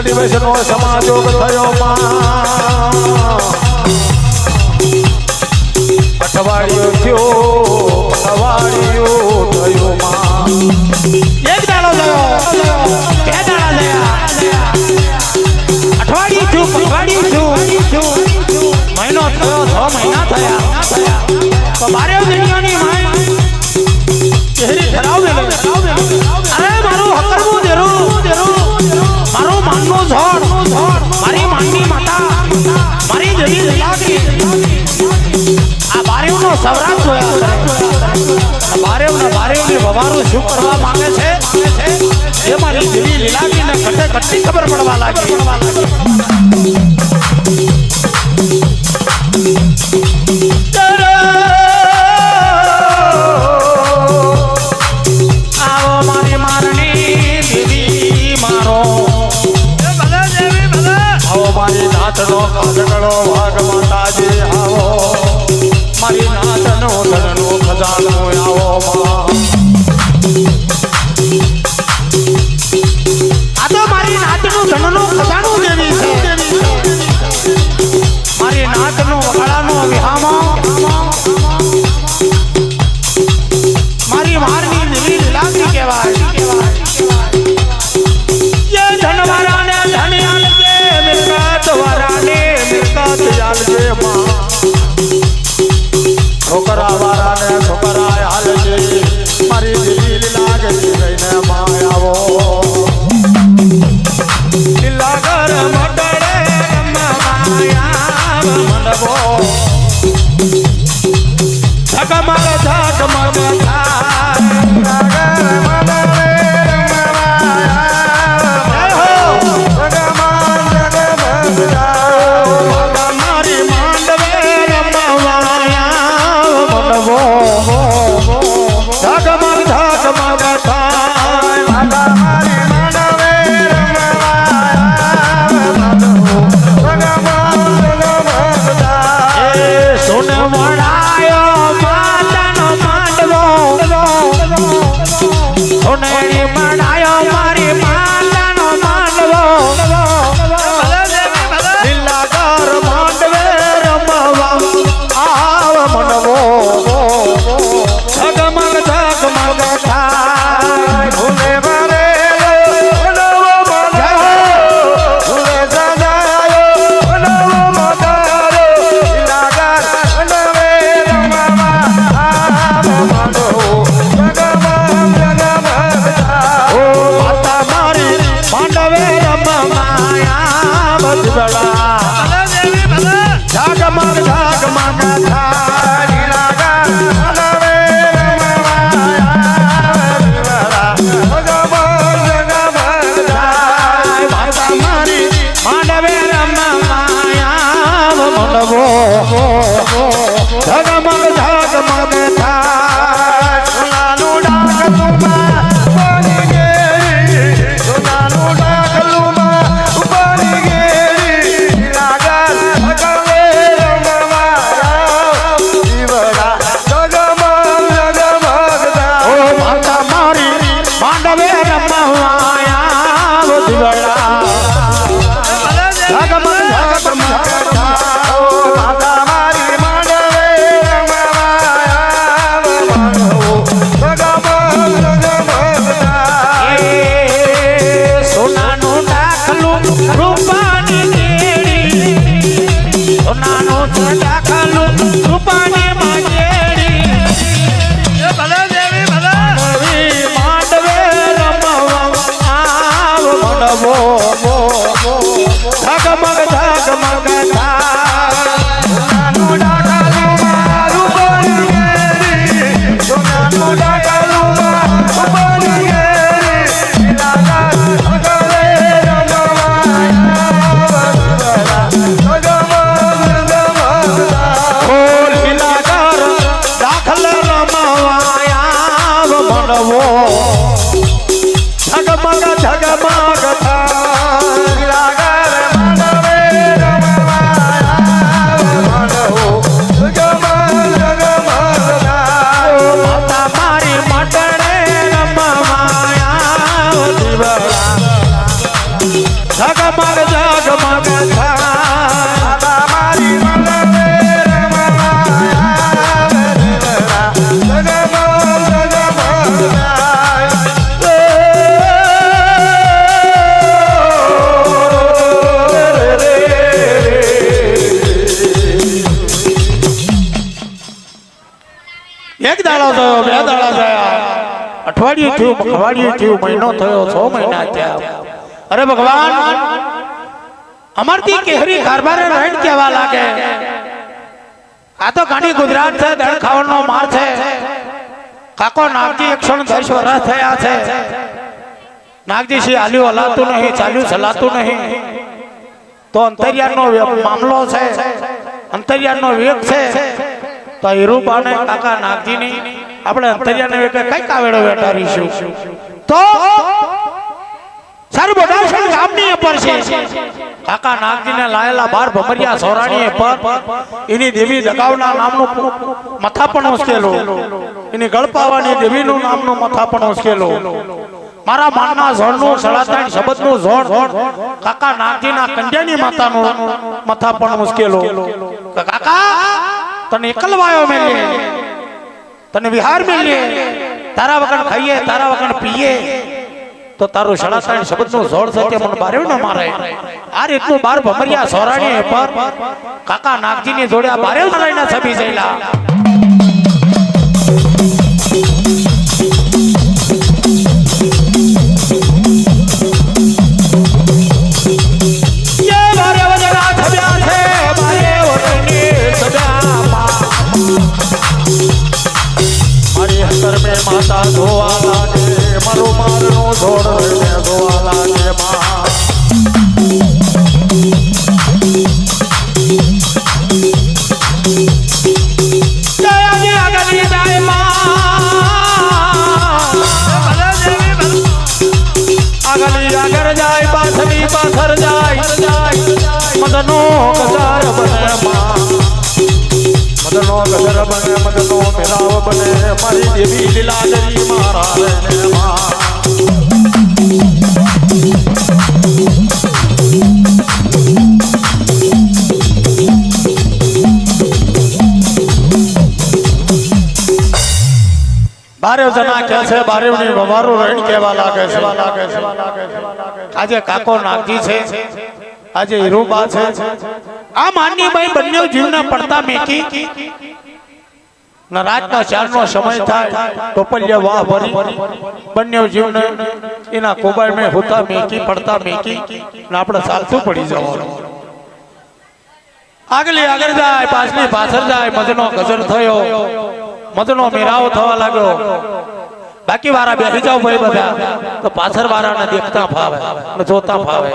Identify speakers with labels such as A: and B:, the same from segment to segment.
A: દિવસનો સમાજોગ થયો અઠવાડિયો થયો અઠવાડિયો થયો
B: એક દાડો થયો બે દાડા થયા અઠવાડિયું થયું મહિનો થયો 6 મહિના થયા તો બારે દુનિયાની માય ચહેરી ધરાવે અરે મારું હકરમું દેરું મારું માનનો ઝોડ મારી માનની માતા મારી જવી લાગી આ બારેવનો સવરાત જોયા બારેવને ભવારું શું કરવા માંગે છે એ મારી જવી લીલાગીને ઘટે ઘટતી ખબર પડવા લાગી
A: કાજગળો ભાગ માતાજી આવો મારી નાથનો ધનનો ખજાનો આવો
B: આ તો મારી નાથનો ધનનો ખજાનો દેવી છે મારી નાથનો વગાડાનો વિહામો મારી મારની દિલી લાગી કહેવાય ये धनवाराने धनी आलजे मिलकत वाराने मिलकत आलजे मां
A: छोकरा वाराने छोकरा आलजे मारी दिल लागे गईने मां आवो
B: लागर मडड़े माया मनबो झगमग झगमग
A: ઝગમગ ઝગમગ
B: જગમગ જગમગ થાય
A: મારી મલરે
B: એક દાડો થયો, બે દાડા થયા, અઠવાડિયું થયું, અઠવાડિયું થયું, મહિનો થયો, 6 મહિના થયા. અરે ભગવાન, અમરથી કેહરી કારભારે રહીને કેવા લાગે. આ તો ઘણી ગુજરાત છે, દળ ખાવાનો માર છે. કાકો નાગજી 110 વર્ષ થયા છે. નાગજી શ્રી હાલ્યું હલાતું નહીં, ચાલ્યું ચલાતું નહીં. તો અંતરિયાળનો મામલો છે, અંતરિયાળનો વેગ છે. તો હીરુબાને કાકા નાગજીની આપણે અંતરિયાને વેગે કઈ કાવેડો વેટારીશું. તો સર બોડાસણ ગામની ઉપર છે. કાકા નાગજીને લાયેલા 12 ભમરિયા સોરાણીએ પર એની દેવી દગાવના નામનું મથા પણ ઉશ્કેલો, એની ગળપાવાની દેવીનું નામનું મથા પણ ઉશ્કેલો. મારા માનના ઝોણનું સળાતાણ શબ્દનું ઝોણ કાકા નાગજીના કંજાની માતાનું મથા પણ ઉશ્કેલો. કાકા તને એકલવાયો મેલે, તને વિહાર મેલે, તારા વગર ખાઈએ, તારા વગર પીએ, તો તારું સળાતાણ શબ્દનું ઝોળ છે મને બારે ન મારે. આ રીતનું 12 ભમરિયા સોરાણી પર કાકા નાગજીની જોડ્યા બારે મારાના છબી જઈલા.
A: માતા ધોવા લાગે, મારો મારનો ધોળ રહીને ધોવા લાગે માં.
B: આગળ જાય પાછળ પાછળ જાય, મદનો ગજાર બને માં,
A: મદનો ગદર બને, મદનો મેરાવ બને, મારી દેવી લીલાધરી મારા રહીને માં.
B: બારે જણા કે છે બારેવની વવારું રહીને કેવા લાગે છે. આજે કાકો નાગજી છે, આજે હીરુબા છે. આ માનનીભાઈ બંને જીવના પડતા મેકી રાતના 4 નો સમય થાય, ટોપલિયા વાહ ભરી બંને જીવને એના કોબાઈ મેં હોતા મેકી પડતા મેકી ને આપણે ચાલતું પડી જવાનું. આગલી આગળ જાય, પાછલી પાછળ જાય. મદનો ગજર થયો, મદનો મેરાવ થવા લાગ્યો. બાકી વાળા બેસી જાવ ભાઈ બધા, તો પાછળ વાળાને દેખતા ફાવે ને જોતા ફાવે,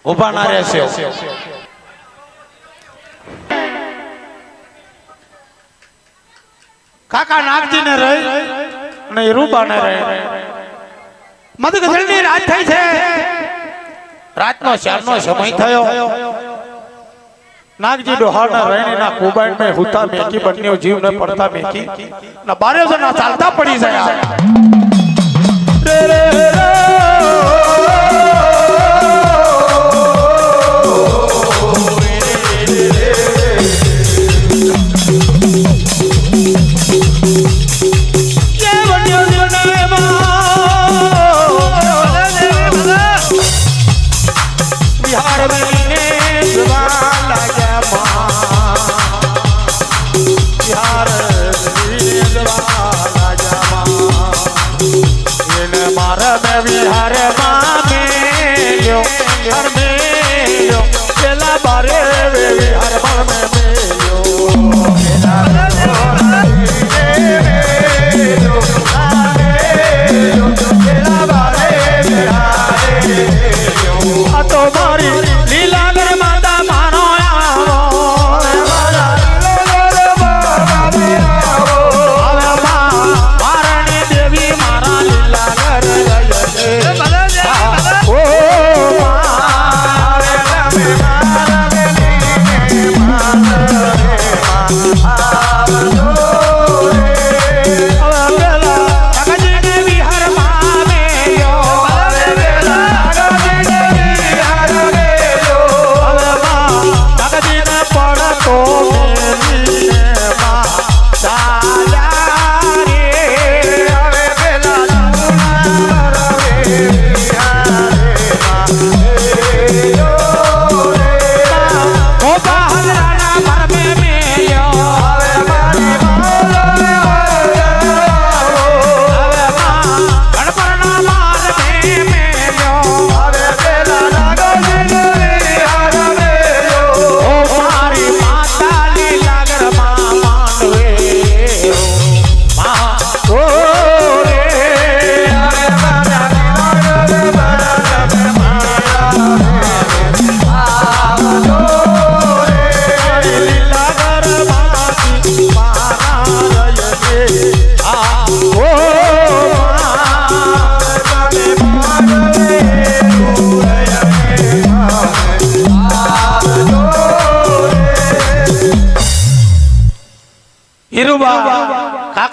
B: ઉભા ના રહેશે. કાકા નાગજી ને રહી અને હીરુબા ને રહી. મદગજળની રાત થઈ છે, રાતનો 4 નો સમય થયો. નાગજી ડોહાના રહીના કુબાઈન મે હુતા મેકી બંને જીવ ને પડતા મેકી ના બારે જણા ચાલતા પડી જાય. વિહાર માં મેલ્યો, વિહાર મેલ્યો, પેલા બારે વિહાર માં મેલ્યો, પેલા બારે આ તો મારી લીલાગર માતા માનો મારણી દેવી મારા લીલાગર
A: મારા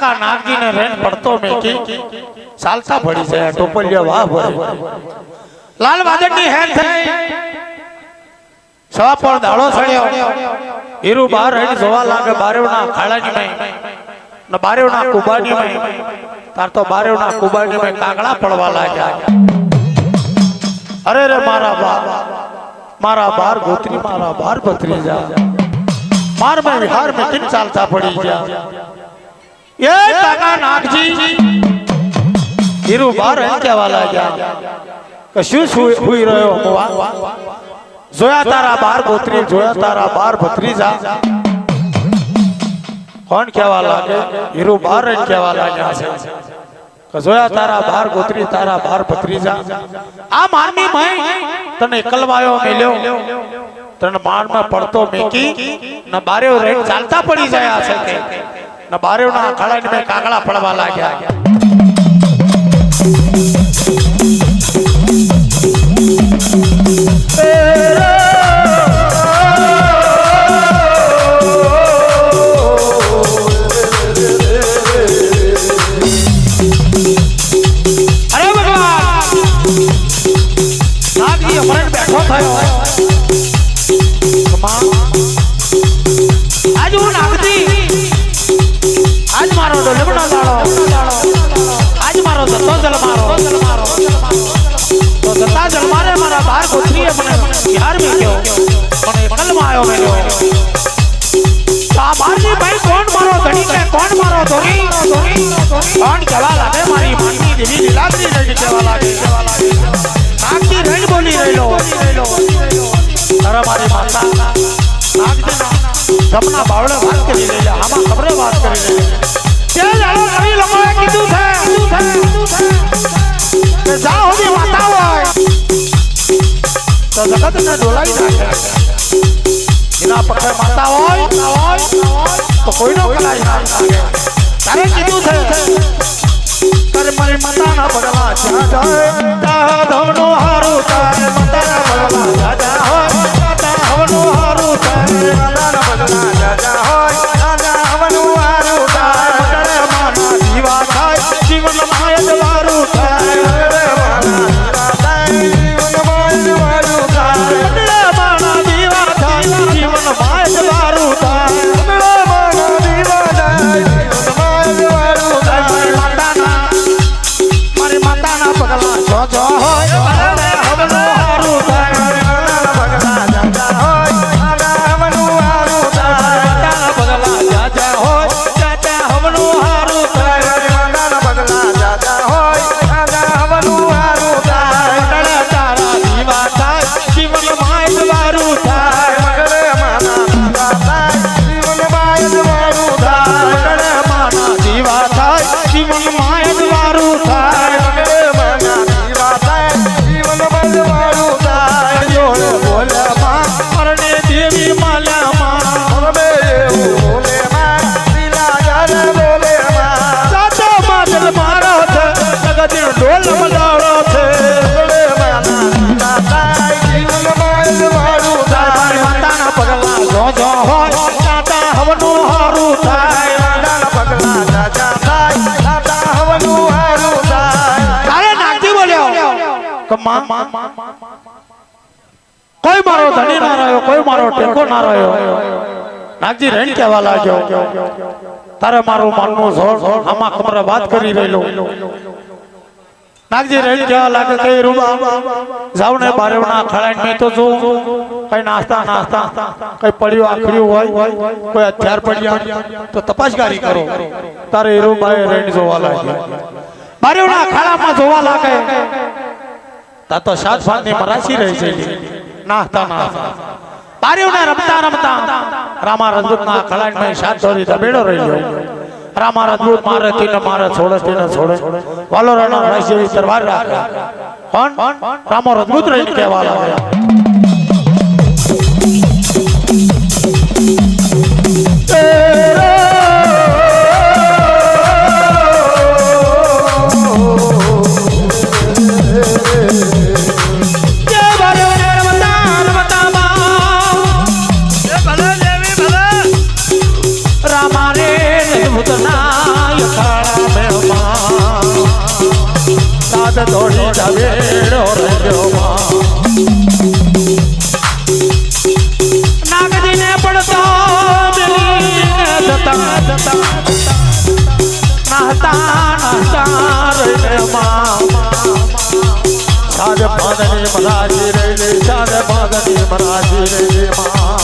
B: કાકા નાગજીને રેન પડતો મેકી ચાલતા પડી જાય ટોપલિયા વાહ ભરે લાલ વાદળની હેર થઈ સવા પર દાડો સડ્યો હીરુ બહાર રહીને જોવા લાગે બારેવના ખાડાની માં ને બારેવના કુબાની માં તાર તો બારેવના કુબાની માં કાગડા પડવા લાગ્યા અરે રે મારા બાર ગોત્રી મારા બાર ભત્રીજા मार में विहार में किन चालता पड़ी जा ये काका नागजी हीरू बार है क्या वाला जा कशु हुई रहो मोवा जोया तारा बार गोत्री जोया तारा बार भत्रीजा कौन क्या वाला के हीरू बार है क्या वाला जा से जोया तारा बार गोत्री तारा बार भत्रीजा आ मानमी मैं तने कलवायो मिल्यो तन मार में पड़तो मेकी न बारेव रेन चालता पड़ी जाया सके न बारेव ना खड़ा में कागड़ा पड़वा लाग्या अरे भगवान नागजी अमरण बैठो थयो आज वो नागजी आज मारो डोलबड़ा दाड़ो आज मारो दत्तो जल मारो तो दत्ता जल मारे मारा बाहर गोत्री है मने बिहार में क्यों मने कल में आयो मेलो सामान्य भाई कौन मारो धनी के कौन मारो धोरी कौन केवा लागे मारी मानी देवी लीलाद्री रेडी केवा लागे नागजी रेड बोली रेलो तारा मारी माता नागजी ना सपना बावड़े बात करी ले जा हम खबरे बात करी ले के जानो कभी लोगों ने कीधु थे के जा होगी माता होय तो जगत ने डोलाई नाखे बिना पक्के माता होय तो कोई ना कलाई ना लागे तारे कीधु थे कर मरी माता ना बदला जा जाए ता धवनो हारू तारे माता ना बदला जा जा होय ता धवनो हारू तारे माता ना बदला जा जा होय ता धवनो हारू तारे रे माना जीवा थाय जीवन माय दवारू तारे रे माना जीवा थाय जीवन माय दवारू तारे रे माना जीवा थाय जीवन माय दवारू तारे रे माना जीवा थाय जीवन माय दवारू तारे मारी माता ना पगला जो जो होय रे हवनो हारू तारे माता ना पगला जा जा होय रे हवनो हारू तारे माता ना पगला जा जा होय चाचा हवनो हारू तारे माता ना पगला जा जा होय रे हवनो हारू तारे रे तारा जीवा थाय जीवन माय दवारू तारे रे माना जीवा थाय जीवन माय दवारू तारे रे माना जीवा थाय जीवन माय दवारू तारे रे माना जीवा थाय जीवन माय दवारू तारे जोड़े बोले मां मरने देवी माल्या मां रे बोले मां दिला जाने बोले मां साचो मादल मारो छे जगत ढोल बजावो छे रे माना जीवा थाय जीवन माय दवारू तारे माता ना पगला जो जो होय साता हवनो हारू थाय माता ना पगला जा जा थाय साता हवनो हारू थाय तारे नागजी बोल्यो કે માં કોઈ મારો ધણી ના રહ્યો કોઈ મારો ટેકો ના રહ્યો નાગજી રેણ કહેવા લાગ્યો તારે મારું માનનું જોર આમાં કમરે વાત કરી રહેલો નાગજી રેણ કહેવા લાગે કે રૂબા જાવ ને બારેવના ખડાઈને મેં તો જો કઈ નાસ્તા કઈ પડ્યું આખડ્યું હોય કોઈ હથિયાર પડ્યા તો તપાસકારી કરો તારે રૂબાએ રેણ જોવા લાગ્યો બારેવના ખાડામાં જોવા લાગે તા તો સાત ફાંદની મરાસી રહી છે નાસ્તા બારેવને રમતા રમતા રામા રજપૂતના ખડાઈને સાત ધોરી દબેડો રહ્યો રામા રજપૂત મારે તીને મારે છોડે તીને છોડે વાલો રાણા રાજ જેવી તરવાર રાખે કોણ રામો રજપૂત રહીને કહેવા લાગ્યા
A: સાદ ભાદની મરાજી રે સાદ ભાદની મરાજી રે માં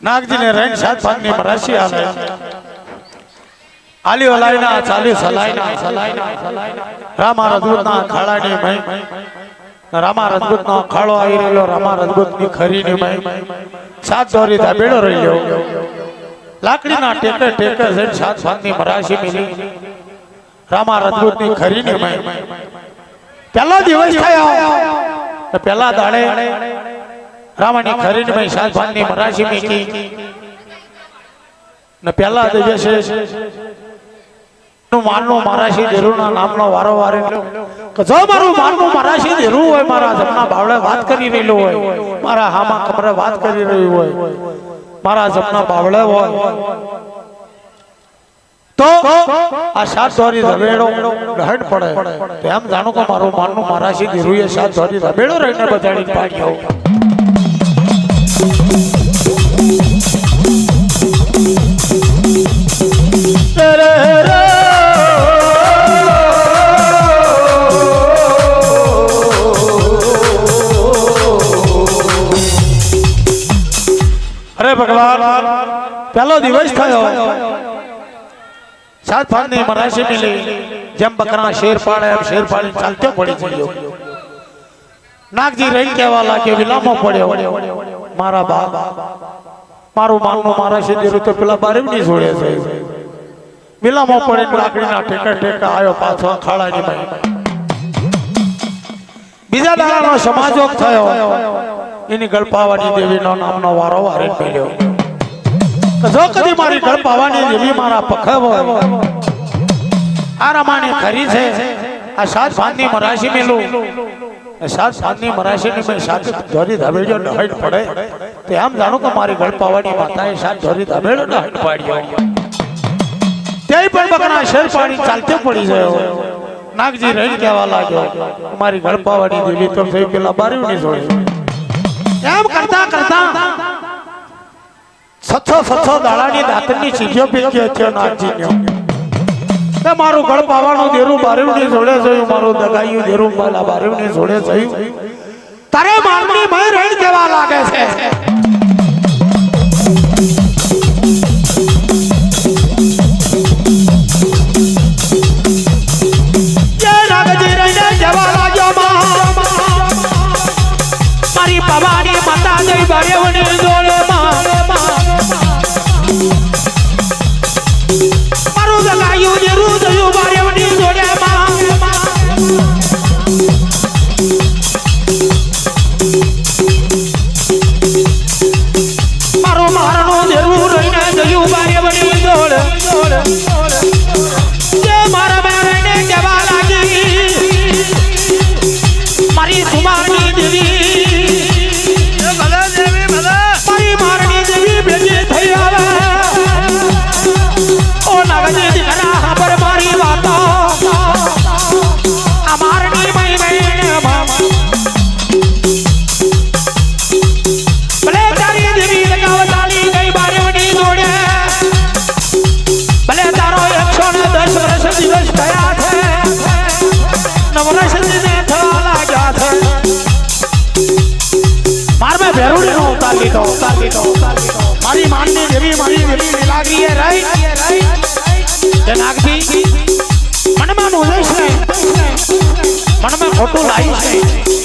B: નાગજી ને રંગ સાત ભાગની મરાશી આવે આલી વલાઈના ચાલી સલાઈના રામા રજપૂતના ખાડાની મય રામા રજપૂતનો ખાડો આવી રહ્યો રામા રજપૂતની ખરીની મય સાત દોરી દાબેડો રહ્યો લાકડીના ટેકે ટેકે જઈને સાત ભાગની મરાશી મિલી રામા રજપૂતની ખરીની મય પહેલો દિવસ થયો પહેલા દાડે રામાની ખરીની મય સાત ભાગની મરાશી મીકી ને પહેલા દિવસે માનનું મરાશી દેરુના નામનો વારંવાર કે જો મારું માનનું મરાશી દેરું હોય મારા જમના બાવળે વાત કરી રહેલો હોય મારા હામા કમરે વાત કરી રહ્યું હોય મારા જમના બાવળે હોય તો આ સાત ધોરી ધબેડો ડહડ પડે તો એમ જાણો કે મારું માનનું મરાશી દેરું એ સાત ધોરી ધબેડો રહીને બજાડી પાડ્યો અરે ભગવાન પહેલો દિવસ થયો સાત ભાગની મરાશી મિલી જેમ બકરા શેર પાડે એમ શેર પાડી ચાલતો પડી ગયો નાગજી રહી કહેવા લાગ્યો વિલામો પડ્યો મારા બાપ મારું માનનું મરાશી દેરું તો પેલા બારીની જોડે છે વિલામો પડે લાકડીના ટેકા ટેકા આવ્યો પાછો ખાડાની ભાઈ બીજા દાડાનો સમાજોગ થયો એની ગળપાવાની દેવીનો નામનો વારો વારે મળ્યો જો કદી મારી ગળપાવાની દેવી મારા પખે હોય આ રમાની ખરી છે આ સાત ભાગની મરાશી મેલું સાત ભાગની મરાશી ની મેં સાત ધોરી ધબેડ્યો ડહાઈટ પડે તો એમ જાણો કે મારી ગળપાવાની માતાએ સાત ધોરી ધબેડ્યો ડહાઈટ પાડ્યો તે પણ બકરા શેર પાડી ચાલતે પડી ગયો નાગજી રહી કહેવા લાગ્યો મારી ગળપાવાની દેવી તો થઈ પેલા બારીની જોડે એમ કરતા કરતા સચ્છો દાડાની દાંતની ચીજો પીક્યો થયો નાગજીનો તે મારું ગળ પાવાનું દેરું બારીની જોડે જોયું મારું દગાયું દેરું માલા બારીની જોડે જોયું તારે માનની મય રહી કેવા લાગે છે ભવાની માતા જઈ બારેવની જોડે મારું દગાયું દેરું જોયું બારેવની જોડે મારું મારનું દેરું રહીને જોયું બારેવની જોડે જે મારા બેને કેવા લાગી મારી સુમાની દેવી મારી માનની દેવી મારી દેવી લાગી હે રાઈ તે નાગજી મનમાં નું લઈશ ને મનમાં ખોટું લાવીશ ને